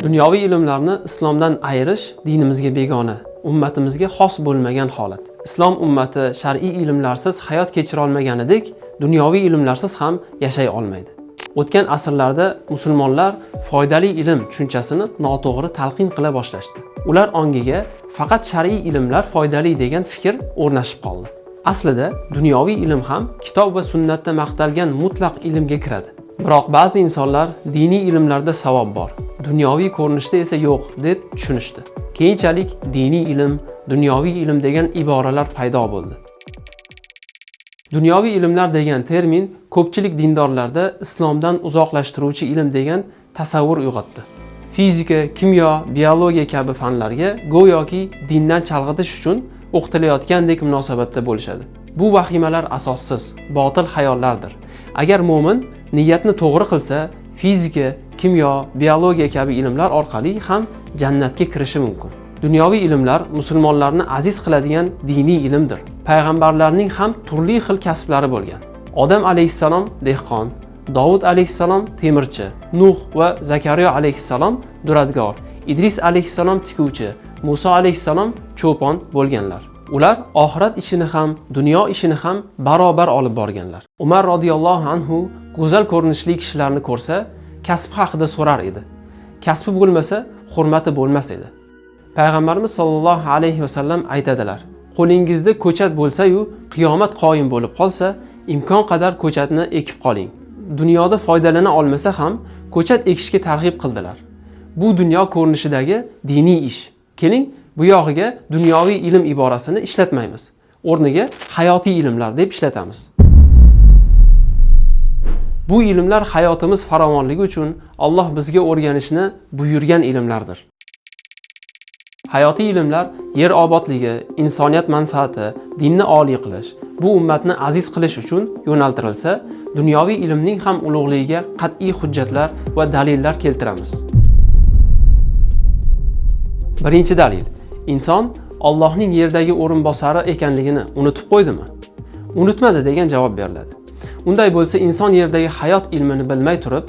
Dunyoviy ilmlarni islomdan ayirish dinimizga begona, ummatimizga xos bo'lmagan holat. Islom ummati shar'iy ilmlarsiz hayot kechira olmaganidek, dunyoviy ilmlarsiz ham yashay olmaydi. O'tgan asrlarda musulmonlar foydali ilm tushunchasini noto'g'ri talqin qila boshlashdi. Ular ongiga faqat shar'iy ilmlar foydali degan fikr o'rnashib qoldi. Aslida dunyoviy ilm ham kitob va sunnatda maqtalgan mutlaq ilmga kiradi. Biroq ba'zi insonlar diniy ilmlarda savob bor, dunyoviy ko'rinishda esa yo'q deb tushunishdi. Keyinchalik diniy ilm, dunyoviy ilm degan iboralar paydo bo'ldi. Dunyoviy ilmlar degan termin ko'pchilik dindorlarda islomdan uzoqlashtiruvchi ilm degan tasavvur uyg'otdi. Fizika, kimyo, biologiya kabi fanlarga go'yoki dindan chalg'itish uchun o'qitilayotgandek munosabatda bo'lishadi. Bu vahimalar asossiz, botil xayollardir. Agar mo'min niyatni to'g'ri qilsa, fizika, kimyo, biologiya kabi ilmlar orqali ham jannatga kirishi mumkin. Dunyoviy ilmlar musulmonlarni aziz qiladigan diniy ilmdir. Payg'ambarlarning ham turli xil kasblari bo'lgan. Odam alayhissalom dehqon, Davud alayhissalom temirchi, Nuh va Zakariya alayhissalom duradgor, Idris alayhissalom tikuvchi, Musa alayhissalom cho'pon bo'lganlar. Ular oxirat ishini ham, dunyo ishini ham barobar olib borganlar. Umar radhiyallohu anhu go'zal ko'rinishli kishilarni ko'rsa, kasb haqida so'rar edi. Kasbi bo'lmasa, hurmati bo'lmas edi. Payg'ambarimiz sollallohu alayhi vasallam aytadilar: qo'lingizda ko'chat bo'lsa-yu, qiyomat qoyim bo'lib qolsa, imkon qadar ko'chatni ekib qoling. Dunyoda foydalana olmasa ham ko'chat ekishga targ'ib qildilar. Bu dunyo ko'rinishidagi diniy ish. Keling, bu yog'iga dunyoviy ilm iborasini ishlatmaymiz. O'rniga hayotiy ilmlar deb ishlatamiz. Bu ilmlar hayotimiz farovonligi uchun Alloh bizga o'rganishni buyurgan ilmlardir. Hayotiy ilmlar yer obodligi, insoniyat manfaati, dinni oliy qilish, bu ummatni aziz qilish uchun yo'naltirilsa, dunyoviy ilmning ham ulug'ligiga qat'iy hujjatlar va dalillar keltiramiz. Birinchi dalil: inson Allohning yerdagi o'rinbosari ekanligini unutib qo'ydimi? Unutmadi degan javob beriladi. Unday bo'lsa, inson yerdagi hayot ilmini bilmay turib,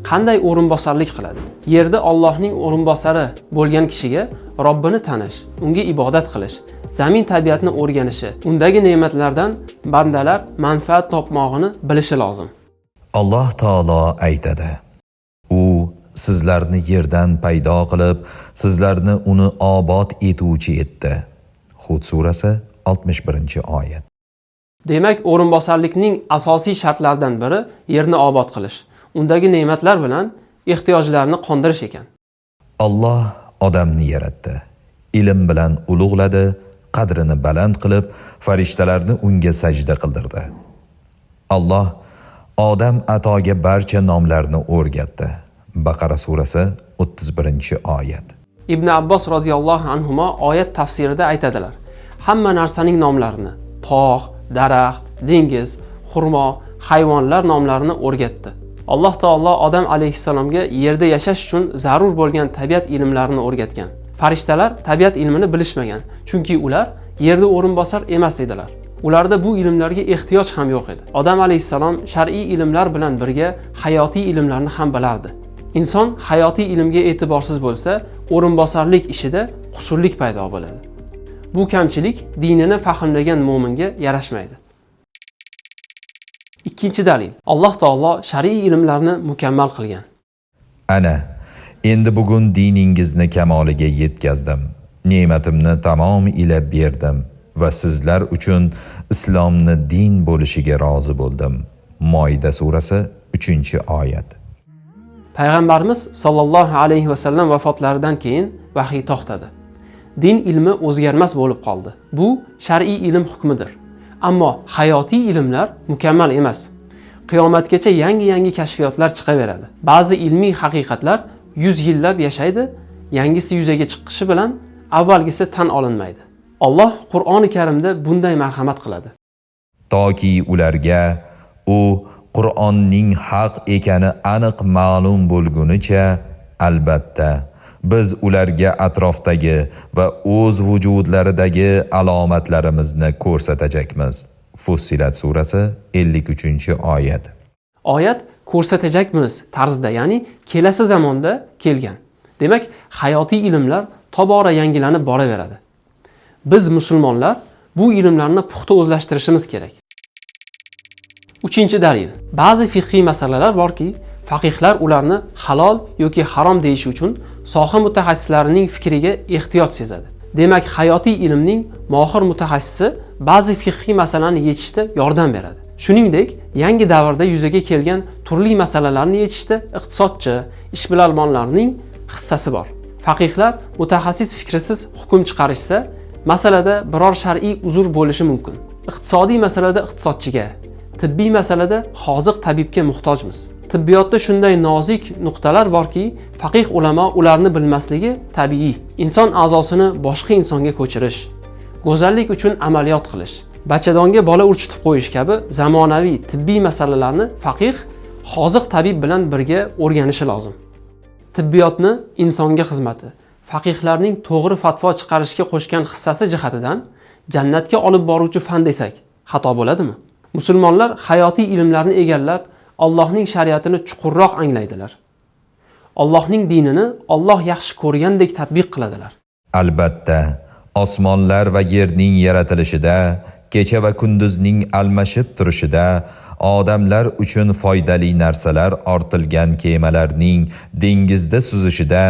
qanday o'rinbosarlik qiladi? Yerda Allohning o'rinbosari bo'lgan kishiga Robbini tanish, unga ibodat qilish, zamin tabiatni o'rganishi, undagi ne'matlardan bandalar manfaat topmog'ini bilishi lozim. Alloh taolo aytadi: U sizlarni yerdan paydo qilib, sizlarni uni obod etuvchi etdi. Hud surasi 61-oyat. Demak, o'rinbosarlikning asosiy shartlaridan biri yerni obod qilish, undagi ne'matlar bilan ehtiyojlarni qondirish ekan. Alloh odamni yaratdi, ilm bilan ulug'ladi, qadrini baland qilib, farishtalarni unga sajda qildirdi. Alloh Odam atoga barcha nomlarni o'rgatdi. Baqara surasi 31-oyat. Ibn Abbos radhiyallohu anhuma oyat tafsirida aytadilar: hamma narsaning nomlarini, tog', daraxt, dengiz, xurmo, hayvonlar nomlarini o'rgatdi. Alloh taolo Odam alayhissalomga yerda yashash uchun zarur bo'lgan tabiat ilmlarini o'rgatgan. Farishtalar tabiat ilmini bilishmagan, chunki ular yerda o'rinbosar emas edilar. Ularda bu ilmlarga ehtiyoj ham yo'q edi. Odam alayhissalom shar'iy ilmlar bilan birga hayotiy ilmlarni ham bilardi. Inson hayotiy ilmga e'tiborsiz bo'lsa, o'rinbosarlik ishida qusurlik paydo bo'ladi. Bu kamchilik dinini fahmlagan mo'minga yarashmaydi. Ikkinchi dalil: Alloh taolo shar'iy ilmlarni mukammal qilgan. Ana, endi bugun diningizni kamoliga yetkazdim. Ne'matimni tamomiy berdim va sizlar uchun islomni din bo'lishiga rozi bo'ldim. Moida surasi 3-oyat. Payg'ambarimiz sollallohu alayhi vasallam vafotlaridan keyin vahiy to'xtadi. Din ilmi o'zgarmas bo'lib qoldi. Bu shar'iy ilm hukmidir. Ammo hayotiy ilmlar mukammal emas. Qiyomatgacha yangi kashfiyotlar chiqaveradi. Ba'zi ilmiy haqiqatlar 100 yillab yashaydi, yangisi yuzaga chiqishi bilan avvalgisi tan olinmaydi. Alloh Qur'oni Karimda bunday marhamat qiladi. Toki ularga u Qur'onning haq ekani aniq ma'lum bo'lgunicha, albatta biz ularga atrofdagi va o'z vujudlaridagi alomatlarimizni ko'rsatajakmiz. Fussilat surasi 53-oyat. Oyat ko'rsatajakmiz tarzda, ya'ni kelasi zamonda kelgan. Demak, hayotiy ilmlar tobora yangilanib boraveradi. Biz musulmonlar bu ilmlarni puxta o'zlashtirishimiz kerak. 3-dalil. Ba'zi fiqhiy masalalar borki, faqihlar ularni halol yoki harom deyish uchun soha mutaxassislarining fikriga ehtiyoj sezadi. Demak, hayotiy ilmning mohir mutaxassisi ba'zi fiqhiy masalani yechishda yordam beradi. Shuningdek, yangi davrda yuzaga kelgan turli masalalarni yechishda iqtisodchi, ishbilarmonlarning hissasi bor. Faqihlar mutaxassis fikrisiz hukm chiqarishsa, masalada biror shar'iy uzr bo'lishi mumkin. Iqtisodiy masalada iqtisodchiga, tibbiy masalada hoziq tabibga muhtojmiz. Tibbiyotda shunday nozik nuqtalar borki, faqih ulamo ularni bilmasligi tabiiy. Inson a'zosini boshqa insonga ko'chirish, go'zallik uchun amaliyot qilish, bachadonga bola urchitib qo'yish kabi zamonaviy tibbiy masalalarni faqih hoziq tabib bilan birga o'rganishi lozim. Tibbiyotni insonga xizmati, faqihlarning to'g'ri fatvo chiqarishga qo'shgan hissasi jihatidan jannatga olib boruvchi fan desak, xato bo'ladimi? Musulmonlar hayotiy ilmlarni egallab, Allohning shariatini chuqurroq anglaydilar. Allohning dinini Alloh yaxshi ko'rgandek tatbiq qiladilar. Albatta, osmonlar va yerning yaratilishida, kecha va kunduzning almashib turishida, odamlar uchun foydali narsalar ortilgan kemalarning dengizda suzishida,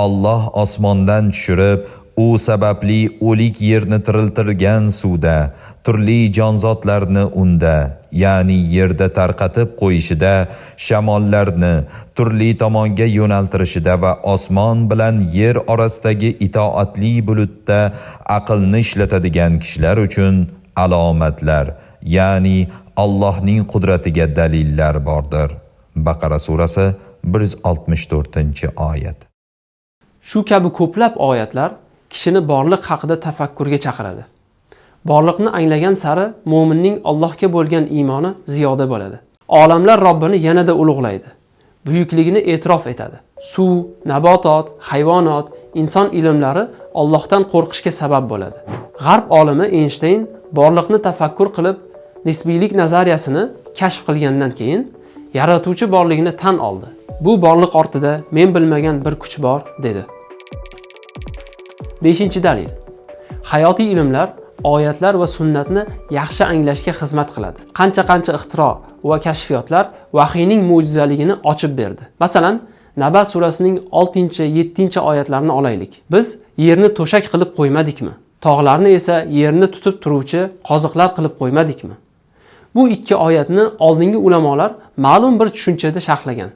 Alloh osmondan tushirib, u sababli o'lik yerni tiriltirgan suvda, turli jonzotlarni unda, ya'ni yerda tarqatib qo'yishida, shamollarni turli tomonga yo'naltirishida va osmon bilan yer orasidagi itoatli bulutda aqlni ishlatadigan kishilar uchun alomatlar, ya'ni Allohning qudratiga dalillar bordir. Baqara surasi 164-oyat. Shu kabi ko'plab oyatlar kishini borliq haqida tafakkurga chaqiradi. Borliqni anglagan sari mo'minning Allohga bo'lgan iymoni ziyoda bo'ladi. Olamlar Robbini yanada ulug'laydi. Buyukligini e'tirof etadi. Suv, nabotot, hayvonot, inson ilmlari Allohdan qo'rqishga sabab bo'ladi. G'arb olimi Einstein borliqni tafakkur qilib, nisbiylik nazariyasini kashf qilgandan keyin yaratuvchi borligini tan oldi. Bu borliq ortida men bilmagan bir kuch bor, dedi. 5-dalil. Hayotiy ilmlar oyatlar va sunnatni yaxshi anglashga xizmat qiladi. Qancha ixtiro va kashfiyotlar vahiyning mo'jizaligini ochib berdi. Masalan, Naba surasining 6-7-oyatlarini olaylik. Biz yerni to'shak qilib qo'ymadikmi? Tog'larni esa yerni tutib turuvchi qoziqlar qilib qo'ymadikmi? Bu ikki oyatni oldingi ulamolar ma'lum bir tushunchada sharhlagan.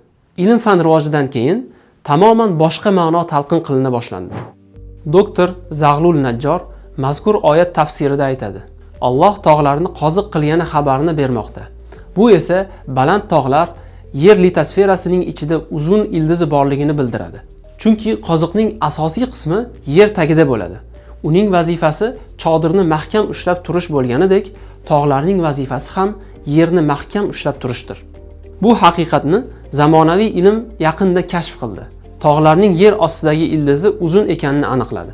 Ilm-fan rivojidan keyin tamoman boshqa ma'no talqin qilina boshlandi. Doktor Zag'lul Najjor mazkur oyat tafsirida aytadi. Alloh tog'larni qoziq qilgani xabarini bermoqda. Bu esa baland tog'lar yer litosferasining ichida uzun ildizi borligini bildiradi. Chunki qoziqning asosiy qismi yer tagida bo'ladi. Uning vazifasi chodirni mahkam ushlab turish bo'lganidek, tog'larning vazifasi ham yerni mahkam ushlab turishdir. Bu haqiqatni zamonaviy ilm yaqinda kashf qildi. Tog'larning yer ostidagi ildizi uzun ekanini aniqladi.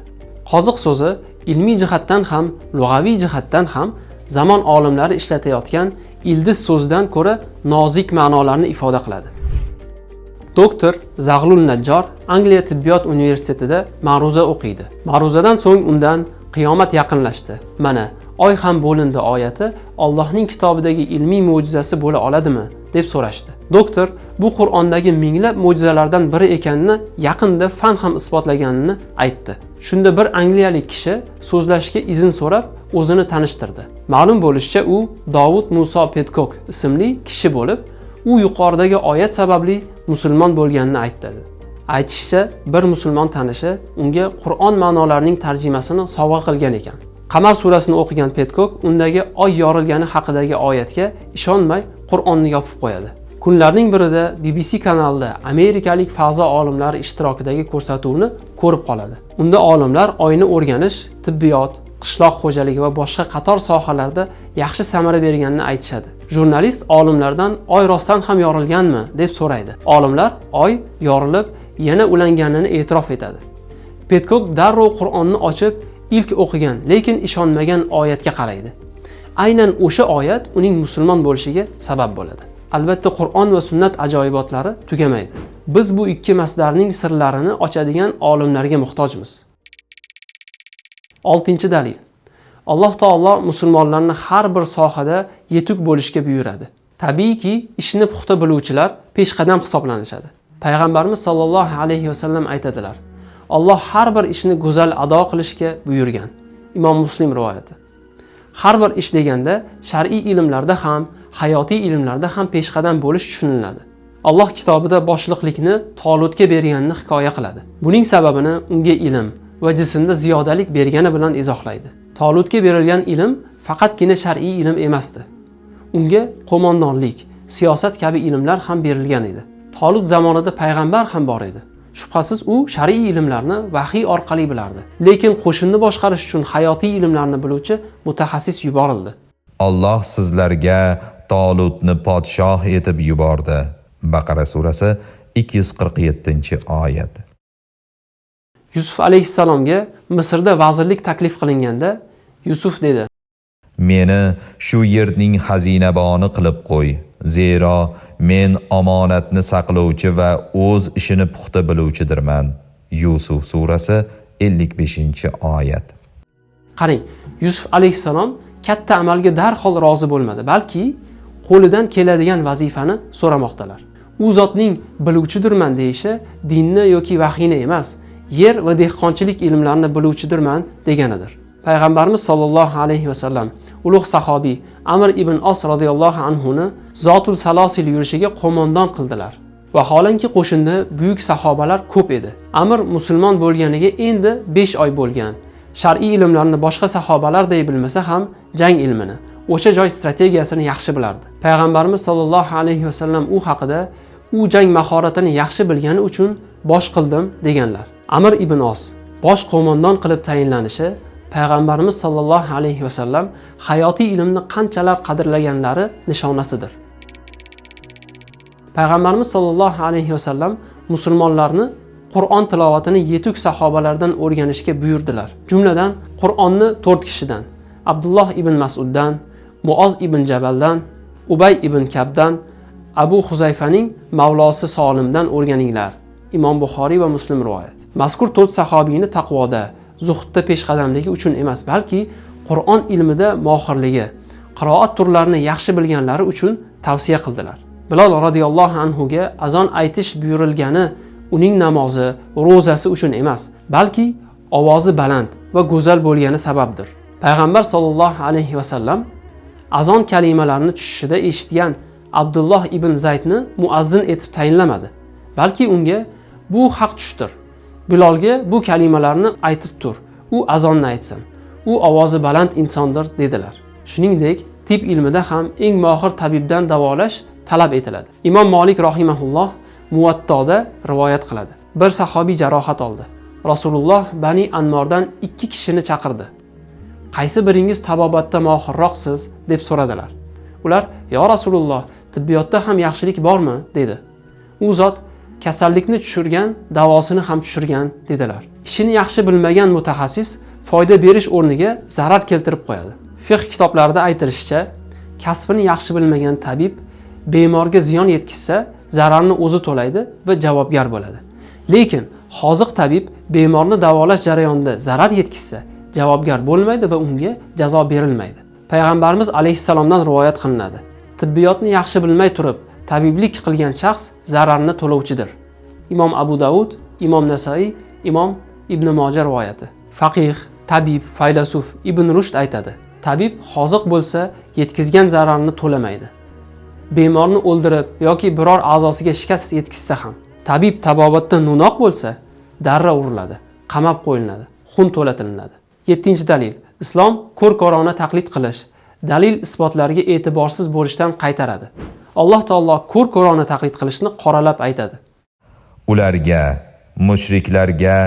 Qoziq so'zi ilmiy jihatdan ham, lug'aviy jihatdan ham zamon olimlari ishlatayotgan ildiz so'zidan ko'ra nozik ma'nolarni ifoda qiladi. Doktor Zag'lul Najjor Angliya tibbiyot universitetida ma'ruza o'qiydi. Ma'ruzadan so'ng undan qiyomat yaqinlashdi. Mana oy ham bo'lindi oyati Allohning kitobidagi ilmiy mo'jizasi bo'la oladimi deb so'rashdi. Doktor bu Qur'ondagi minglab mo'jizalardan biri ekanini yaqinda fan ham isbotlaganini aytdi. Shunda bir angliyalik kishi so'zlashga izn so'rab o'zini tanishtirdi. Ma'lum bo'lishicha u Davud Musa Petkok ismli kishi bo'lib, u yuqoridagi oyat sababli musulmon bo'lganini aytdi. Aytishicha, bir musulmon tanishi unga Qur'on ma'nolarining tarjimasini sovg'a qilgan ekan. Qamar surasini o'qigan Petkok undagi oy yorilgani haqidagi oyatga ishonmay Qur'onni yopib qo'yadi. Kunlarning birida BBC kanalida amerikalik fazo olimlari ishtirokidagi ko'rsatuvni ko'rib qoladi. Unda olimlar oyni o'rganish, tibbiyot, qishloq xo'jaligi va boshqa qator sohalarda yaxshi samara berganini aytishadi. Jurnalist olimlardan oy rostdan ham yorilganmi deb so'raydi. Olimlar oy yorilib, yana ulanganini e'tirof etadi. Petkok darrov Qur'onni ochib, ilk o'qigan, lekin ishonmagan oyatga qaraydi. Aynan o'sha oyat uning musulmon bo'lishiga sabab bo'ladi. Albatta Qur'on va sunnat ajoyibotlari tugamaydi. Biz bu ikki masdarning sirlarini ochadigan olimlarga muhtojmiz. 6-dalil. Alloh taolo musulmonlarni har bir sohada yetuk bo'lishga buyuradi. Tabiiyki, ishni puxta biluvchilar peshqadam hisoblanishadi. Payg'ambarimiz sollallohu alayhi vasallam aytadilar: Alloh har bir ishni go'zal ado qilishga buyurgan. Imom Muslim rivoyati. Har bir ish deganda shar'iy ilmlarda ham, hayotiy ilmlarda ham peshqadam bo'lish tushuniladi. Alloh kitobida boshliqlikni Tolutga berganini hikoya qiladi. Buning sababini unga ilm va jismda ziyodalik bergani bilan izohlaydi. Tolutga berilgan ilm faqatgina shar'iy ilm emasdi. Unga qo'mondonlik, siyosat kabi ilmlar ham berilgan edi. Tolut zamonida payg'ambar ham bor edi. Shubhasiz u shar'iy ilmlarni vahiy orqali bilardi. Lekin qo'shinni boshqarish uchun hayotiy ilmlarni biluvchi mutaxassis yuborildi. Alloh sizlarga Tolutni podshoh etib yubordi. Baqara surasi 247-oyat. Yusuf alayhissalomga Misrda vazirlik taklif qilinganda Yusuf dedi: Meni shu yerning xazinaboni qilib qo'y. Zero men omonatni saqlovchi va o'z ishini puxta biluvchidirman. Yusuf surasi 55-oyat. Qarang, Yusuf alayhissalom katta amalga darhol rozi bo'lmadi, balki qo'lidan keladigan vazifani so'ramoqdalar. U zotning biluvchidirman deyishi dinni yoki vahiyni emas, yer va dehqonchilik ilmlarini biluvchidirman deganidir. Payg'ambarimiz sollallohu alayhi vasallam ulug' sahobiy Amr ibn Os radhiyallohu anhuni Zotul Salosil yurishiga qo'mondon qildilar. Vaholanki qo'shinda buyuk sahobalar ko'p edi. Amr musulmon bo'lganiga endi 5 oy bo'lgan. Shar'iy ilmlarni boshqa sahobalarday bilmasa ham jang ilmini, o'sha joy strategiyasini yaxshi bilardi. Payg'ambarimiz sollallohu alayhi vasallam u haqida u jang mahoratini yaxshi bilgani uchun bosh qildim deganlar. Amr ibn Os bosh qo'mondon qilib tayinlanishi Payg'ambarimiz sollallohu alayhi vasallam hayotiy ilmni qanchalar qadrlaganlari nishonasidir. Payg'ambarimiz sollallohu alayhi vasallam musulmonlarni Qur'on tilovatini yetuk sahobalardan o'rganishga buyurdilar. Jumladan Qur'onni 4 kishidan: Abdulloh ibn Mas'uddan, Muoz ibn Jabaldan, Ubay ibn Kabdan, Abu Huzayfaning mavlosi Solimdan o'rganinglar. Imom Buxoriy va Muslim rivoyat. Mazkur 4 sahobiyni taqvoda, zuhdda peshqadamligi uchun emas, balki Qur'on ilmida mohirligi, qiroat turlarini yaxshi bilganlari uchun tavsiya qildilar. Bilol radhiyallohu anhuga azon aytish buyurilgani uning namozi, ro'zasi uchun emas, balki ovozi baland va go'zal bo'lgani sababdir. Payg'ambar sollallohu alayhi vasallam azon kalimalarini tushishida eshitgan Abdulloh ibn Zaydni muazzin etib tayinlamadi, balki unga bu haq tushdir. Bilolga bu kalimalarni aytib tur, u azonni aytsin. U ovozi baland insondir dedilar. Shuningdek, tib ilmida ham eng mohir tabibdan davolash talab etiladi. Imom Malik rahimahulloh Muvattoda rivoyat qiladi. Bir sahobiy jarohat oldi. Rasululloh Bani Anmordan 2 kishini chaqirdi. Qaysi biringiz tabobatda mohirroqsiz deb so'radilar. Ular: "Ya Rasululloh, tibbiyotda ham yaxshilik bormi?" dedi. U zot: "Kasallikni tushirgan, davosini ham tushirgan" dedilar. Ishini yaxshi bilmagan mutaxassis foyda berish o'rniga zarar keltirib qo'yadi. Fiqh kitoblarida aytilishicha, kasbini yaxshi bilmagan tabib bemorga ziyon yetkazsa, zararni o'zi to'laydi va javobgar bo'ladi. Lekin hoziq tabib bemorni davolash jarayonida zarar yetkazsa, javobgar bo'lmaydi va unga jazo berilmaydi. Payg'ambarimiz alayhissalomdan rivoyat qilinadi: tibbiyotni yaxshi bilmay turib tabiblik qilgan shaxs zararni to'lovchidir. Imom Abu Davud, Imom Nasoiy, Imom Ibn Moja rivoyati. Faqih, tabib, faylasuf Ibn Rushd aytadi: tabib hoziq bo'lsa yetkazgan zararni to'lamaydi. Bemorni o'ldirib yoki biror a'zosiga shikast yetkazsa ham, tabib tabobatda no'noq bo'lsa, darra uriladi, qamab qo'yiladi, xun to'latilinadi. 7-dalil. Islom ko'r-ko'rona taqlid qilish, dalil isbotlarga e'tiborsiz bo'lishdan qaytaradi. Alloh taolo ko'r-ko'rona taqlid qilishni qoralab aytadi. Ularga, mushriklarga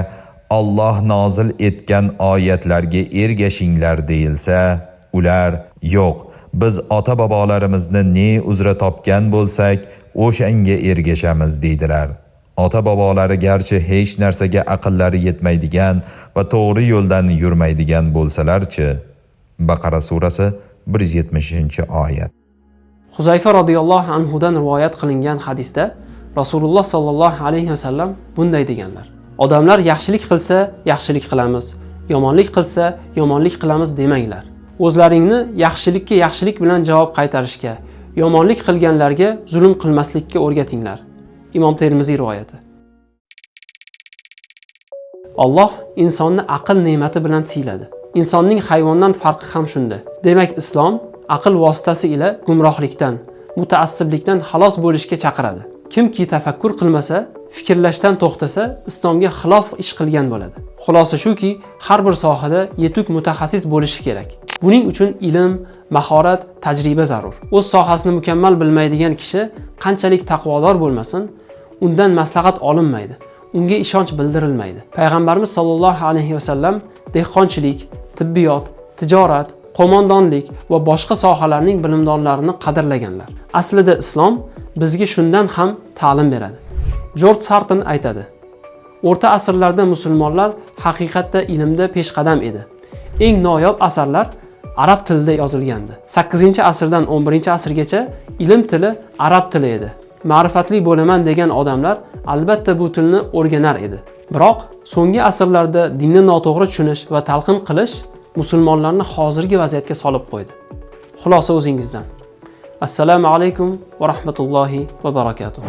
Alloh nozil etgan oyatlarga ergashinglar deyilsa, ular yo'q, biz ota-bobolarimizni ne uzra topgan bo'lsak, o'shanga ergashamiz deydilar. Ota-bobolari garchi hech narsaga aqllari yetmaydigan va to'g'ri yo'ldan yurmaydigan bo'lsalarchi. Baqara surasi 170-oyat. Huzayfa radhiyallohu anhudan rivoyat qilingan hadisda Rasululloh sollallohu alayhi vasallam bunday deganlar: odamlar yaxshilik qilsa yaxshilik qilamiz, yomonlik qilsa yomonlik qilamiz demanglar. O'zlaringni yaxshilikka yaxshilik bilan javob qaytarishga, yomonlik qilganlarga zulm qilmaslikka o'rgatinglar. Imom Termiziy rivoyati. Alloh insonni aql ne'mati bilan siyladi. Insonning hayvondan farqi ham shunda. Demak, islom aql vositasi ila gumrohlikdan, mutaassiblikdan xalos bo'lishga chaqiradi. Kimki tafakkur qilmasa, fikrlashdan to'xtasa, islomga xilof ish qilgan bo'ladi. Xulosa shuki, har bir sohada yetuk mutaxassis bo'lishi kerak. Buning uchun ilm, mahorat, tajriba zarur. O'z sohasini mukammal bilmaydigan kishi qanchalik taqvodor bo'lmasin, undan maslahat olinmaydi. Unga ishonch bildirilmaydi. Payg'ambarimiz sollallohu alayhi vasallam dehqonchilik, tibbiyot, tijorat, qo'mondonlik va boshqa sohalarning bilimdonlarini qadrlaganlar. Aslida islom bizga shundan ham ta'lim beradi. Jorj Sarton aytadi: o'rta asrlarda musulmonlar haqiqatda ilmda peshqadam edi. Eng noyob asarlar arab tilida yozilgandi. 8-asrdan 11-asrgacha ilm tili arab tili edi. Ma'rifatli bo'laman degan odamlar albatta bu tilni o'rganar edi. Biroq so'nggi asrlarda dinni noto'g'ri tushunish va talqin qilish musulmonlarni hozirgi vaziyatga solib qo'ydi. Xulosa o'zingizdan. Assalomu alaykum va rahmatullohi va barakatuh.